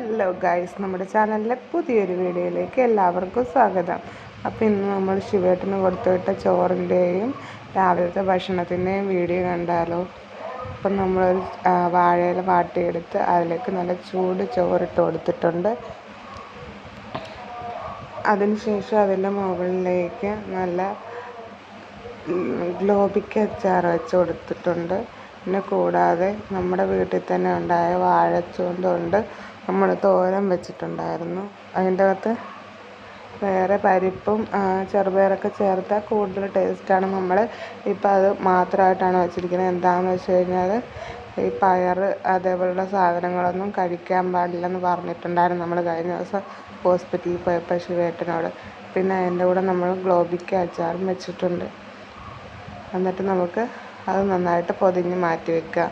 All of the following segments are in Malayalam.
ഹലോ ഗൈസ്, നമ്മുടെ ചാനലിലെ പുതിയൊരു വീഡിയോയിലേക്ക് എല്ലാവർക്കും സ്വാഗതം. അപ്പോൾ ഇന്ന് നമ്മൾ ശിവേട്ടന് കൊടുത്തുവിട്ട ചോറിൻ്റെയും രാവിലത്തെ ഭക്ഷണത്തിൻ്റെയും വീഡിയോ കണ്ടാലോ. അപ്പം നമ്മളൊരു വാഴയില വാട്ടിയെടുത്ത് അതിലേക്ക് നല്ല ചൂട് ചോറിട്ട് കൊടുത്തിട്ടുണ്ട്. അതിനുശേഷം അതിൻ്റെ മുകളിലേക്ക് നല്ല ഗ്ലോബിക്ക അച്ചാർ വെച്ച് കൊടുത്തിട്ടുണ്ട്. പിന്നെ കൂടാതെ നമ്മുടെ വീട്ടിൽ തന്നെ ഉണ്ടായ വാഴച്ചൂണ്ട കൊണ്ട് നമ്മൾ തോരൻ വെച്ചിട്ടുണ്ടായിരുന്നു. അതിൻ്റെ അകത്ത് വേറെ പരിപ്പും ചെറുപയറൊക്കെ ചേർത്താൽ കൂടുതൽ ടേസ്റ്റാണ്. നമ്മൾ ഇപ്പം അത് മാത്രമായിട്ടാണ് വെച്ചിരിക്കുന്നത്. എന്താണെന്ന് വെച്ച് കഴിഞ്ഞാൽ ഈ പയർ അതേപോലുള്ള സാധനങ്ങളൊന്നും കഴിക്കാൻ പാടില്ലെന്ന് പറഞ്ഞിട്ടുണ്ടായിരുന്നു നമ്മൾ കഴിഞ്ഞ ദിവസം ഹോസ്പിറ്റലിൽ പോയപ്പോൾ ശിവേട്ടനോട്. പിന്നെ അതിൻ്റെ കൂടെ നമ്മൾ ഗ്ലോബിക്ക അച്ചാറും വെച്ചിട്ടുണ്ട്. എന്നിട്ട് നമുക്ക് അത് നന്നായിട്ട് പൊതിഞ്ഞ് മാറ്റി വെക്കുക.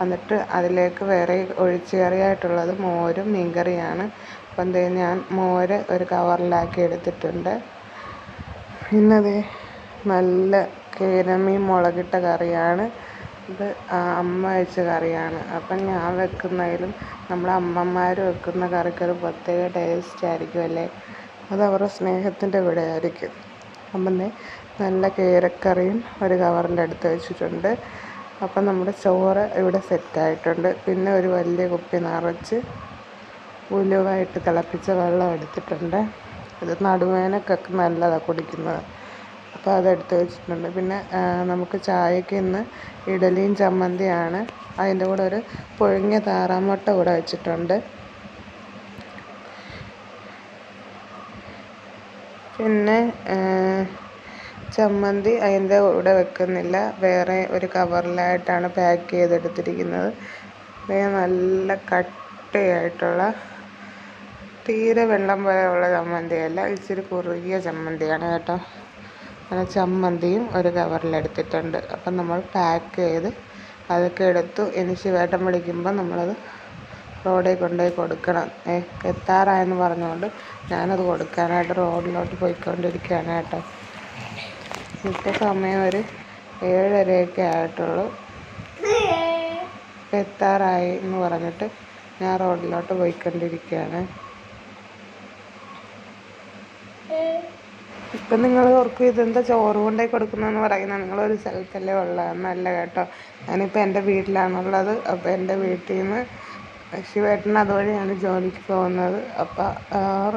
എന്നിട്ട് അതിലേക്ക് വേറെ ഒഴിച്ചുകറിയായിട്ടുള്ളത് മോരും മീൻകറിയാണ്. അപ്പം ഞാൻ മോര് ഒരു കവറിലാക്കി എടുത്തിട്ടുണ്ട്. പിന്നെ നല്ല കേരമീൻ മുളകിട്ട കറിയാണ്. ഇത് അമ്മ വെച്ച കറിയാണ്. അപ്പം ഞാൻ വെക്കുന്നതിലും നമ്മുടെ അമ്മമാർ വെക്കുന്ന കറിക്കൊരു പ്രത്യേക ടേസ്റ്റ് ആയിരിക്കും, അത് അവരുടെ സ്നേഹത്തിൻ്റെ കൂടെ ആയിരിക്കും. അപ്പം നല്ല കേരക്കറിയും ഒരു കവറിൻ്റെ അടുത്ത് വെച്ചിട്ടുണ്ട്. അപ്പം നമ്മുടെ ചോറ് ഇവിടെ സെറ്റായിട്ടുണ്ട്. പിന്നെ ഒരു വലിയ കുപ്പി നിറച്ച് ഉലുവായിട്ട് തിളപ്പിച്ച വെള്ളം എടുത്തിട്ടുണ്ട്. ഇത് നടുവേദനക്കൊക്കെ നല്ലതാണ് കുടിക്കുന്നത്. അപ്പോൾ അതെടുത്ത് വെച്ചിട്ടുണ്ട്. പിന്നെ നമുക്ക് ചായക്ക് ഇന്ന് ഇഡലിയും ചമ്മന്തിയാണ്. അതിൻ്റെ കൂടെ ഒരു പുഴുങ്ങിയ താറാമുട്ട കൂടെ വെച്ചിട്ടുണ്ട്. പിന്നെ ചമ്മന്തി അതിൻ്റെ കൂടെ വെക്കുന്നില്ല, വേറെ ഒരു കവറിലായിട്ടാണ് പാക്ക് ചെയ്തെടുത്തിരിക്കുന്നത്. നല്ല കട്ടിയായിട്ടുള്ള തീരെ വെള്ളം പോലെയുള്ള ചമ്മന്തിയല്ല, ഇച്ചിരി കുറുകിയ ചമ്മന്തിയാണ് കേട്ടോ. അങ്ങനെ ചമ്മന്തിയും ഒരു കവറിലെടുത്തിട്ടുണ്ട്. അപ്പം നമ്മൾ പാക്ക് ചെയ്ത് അതൊക്കെ എടുത്തു. ഇനി ശിവേട്ടൻ വിളിക്കുമ്പോൾ നമ്മളത് റോഡിൽ കൊണ്ടുപോയി കൊടുക്കണം. എത്താറായെന്ന് പറഞ്ഞുകൊണ്ട് ഞാനത് കൊടുക്കാനായിട്ട് റോഡിലോട്ട് പോയിക്കൊണ്ടിരിക്കുകയാണ് കേട്ടോ. ഇപ്പോൾ സമയം ഒരു 7:30 ആയിട്ടുള്ളൂ. എത്താറായി എന്ന് പറഞ്ഞിട്ട് ഞാൻ റോഡിലോട്ട് പോയിക്കൊണ്ടിരിക്കുകയാണ്. ഇപ്പം നിങ്ങൾ ഓർക്കും ഇതെന്താ ചോറ് കൊണ്ടുപോയി കൊടുക്കുന്നതെന്ന് പറയുന്നത്. നിങ്ങളൊരു സ്ഥലത്തല്ലേ ഉള്ളതെന്നല്ല കേട്ടോ. ഞാനിപ്പോൾ എൻ്റെ വീട്ടിലാണുള്ളത്. അപ്പോൾ എൻ്റെ വീട്ടിൽ നിന്ന് ശിവേട്ടൻ അതുവഴിയാണ് ജോലിക്ക് പോകുന്നത്. അപ്പോൾ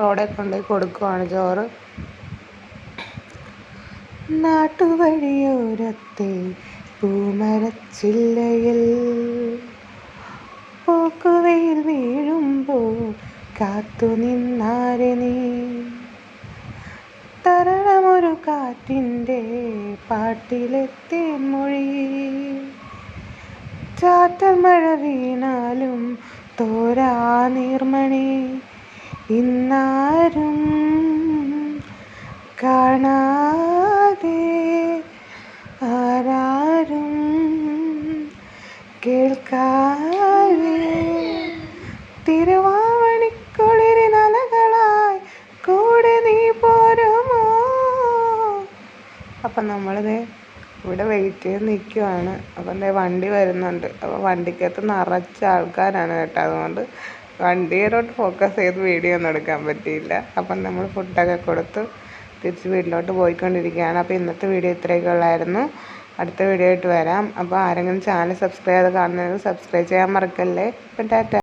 റോഡിൽ കൊണ്ടുപോയി കൊടുക്കുവാണ് ചോറ്. നാട്ടുവഴിയോരത്തെ പൂമരച്ചില്ലയിൽ പോക്കുവെയിൽ വീഴുമ്പോൾ കാത്തു നിന്നാരെ നീ, തരണമൊരു കാറ്റിൻ്റെ പാട്ടിലെത്തി മൊഴി, ചാറ്റൽ മഴ വീണാലും തോരാ നീർമണി, ഇന്നാരും കാണാതെ ആരാരും കേൾക്കാതെ തിരുവാവണിക്കുളിരിനലകളായി കൂടെ നീ പോരുമോ. അപ്പം നമ്മളിത് ഇവിടെ വെയിറ്റ് ചെയ്ത് നിൽക്കുവാണ്. അപ്പം വണ്ടി വരുന്നുണ്ട്. അപ്പോൾ വണ്ടിക്കകത്ത് നിറച്ച ആൾക്കാരാണ് കേട്ടോ. അതുകൊണ്ട് വണ്ടിയിലോട്ട് ഫോക്കസ് ചെയ്ത് വീഡിയോ ഒന്നും എടുക്കാൻ പറ്റിയില്ല. അപ്പം നമ്മൾ ഫുഡൊക്കെ കൊടുത്ത് തിരിച്ച് വീട്ടിലോട്ട് പോയിക്കൊണ്ടിരിക്കുകയാണ്. അപ്പോൾ ഇന്നത്തെ വീഡിയോ ഇത്രയൊക്കെ ഉള്ളായിരുന്നു. അടുത്ത വീഡിയോ ആയിട്ട് വരാം. അപ്പോൾ ആരെങ്കിലും ചാനൽ സബ്സ്ക്രൈബ് ചെയ്ത് കാണുന്നതെങ്കിൽ സബ്സ്ക്രൈബ് ചെയ്യാൻ മറക്കല്ലേ. അപ്പം ടാറ്റ.